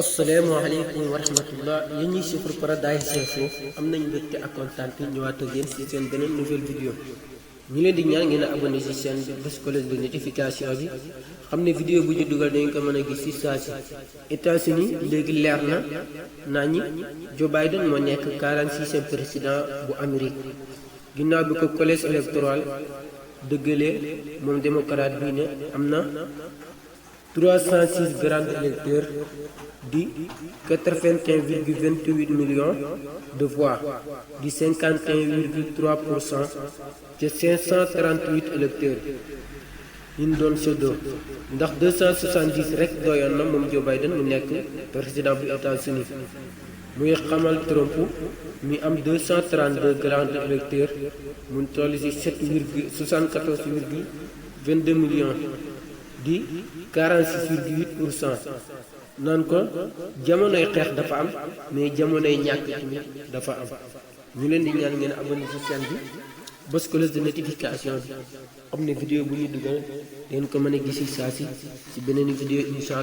asalaamaaleykum wa rahmatullah yéen ñuy suivre Paradise Info am nañ mbégte ak kontaan ñëwaat ak yéen ci seen beneen nouvelle vidéo ñu leen di ñaan ngeen a abonné ci chaîne bi bés cloche de notification bi xam ne vidéo bu ñu dugal dañ ko mën a gis ci saa si. États-Unis léegi leer na naa ñi Joe Biden moo nekk 46e président bu Amérique ginnaaw bi ko collège électoral dëggalee moom démocrate bi ne am na 306 grands électeurs di 81,28 millions de voix di 51,3% ci 538 électeurs yi ñu doon séddoo ndax 270 rek doyoon na moom Joe Biden mu nekk président bu États-Unis muy xamal Trump mi am 232 grands électeurs mu toll ci 74,22 millions di 46,8%. naan ko jamonoy xeex dafa am mais jamonoy ñàkk tamit dafa am ñu leen di ñaan ngeen abonné ci chaîne bi bës cloche de notification bi xam ne vidéo bu ñu dugal ngeen ko mën a gis saa si ci beneen vidéo incha allah.